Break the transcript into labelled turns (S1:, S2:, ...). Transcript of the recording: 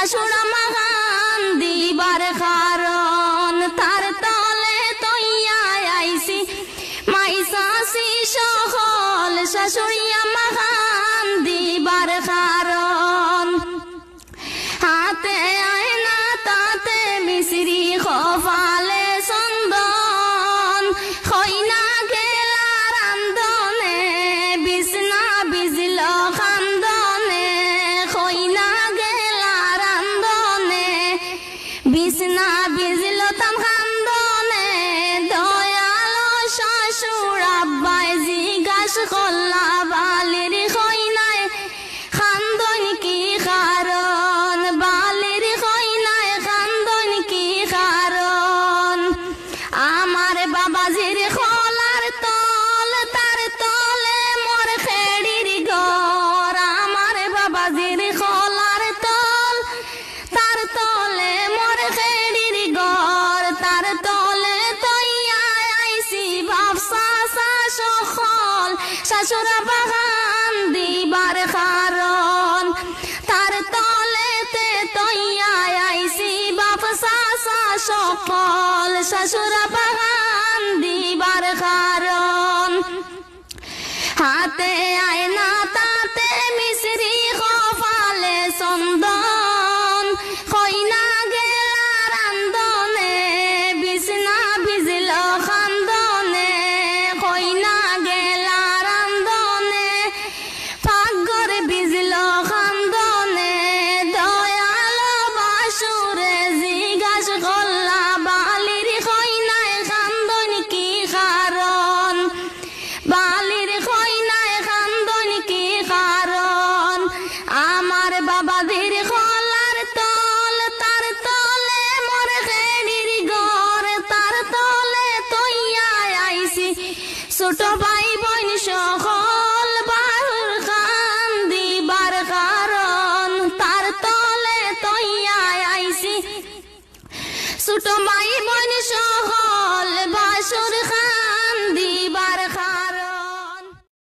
S1: শাশুড় মাগান দিবার কারণ তার তলে তৈয়া আইছি মাই শাশি সকল শাশুড়িয়া মাগান দিবার কারণ হাতে আয়না তাতে মিশ্রি খোফালে চন্দন খৈনা গেলা রান্ধনে বিছনা বিজল খান্দনে খৈনা গেলা রান্ধনে বিছনা বিজল তাম খান্দনে দয়ালো শ্বশুর আব্বাই জিজ্ঞাস করলা বালির খৈনায় খান্দন কি কারণ বালির খৈনায় খান্দন কি কারণ আমার বাবাজির খোলার তল তার তলে মোর খেড়ির ঘর আমার বাবাজির খোলার তল তার তলে মোর খেড়ির ঘর তার তলে তৈয়া আইছি বাপসা সকল শাশুড়া বাগান দিবার কারণ তার তলেতে তৈয়া আইছি বাপসা সকল শাশুড়া বাগান দিবার কারণ হাতে আয়না তাতে মিশ্রি খোফালে চন্দন খৈনা গেলা রান্ধনে বিছনা বিজল খান্দনে খৈনা গেলা রান্ধনে পাকঘর বিজল খান্দনে দয়ালো বাসুরে জিজ্ঞাস করলা বালির খৈনায় খান্দন কি কারণ বালির খৈনায় খান্দন কি কারণ আমার বাবাদের খোলার তল তার তলে মোর খেড়ির ঘর তার তলে তৈয়া আইছি ছোট ভাই বোন সকল বাহুর খান দিবার কারণ তার তলে তৈয়া আইছি ছোট ভাই বোন সকল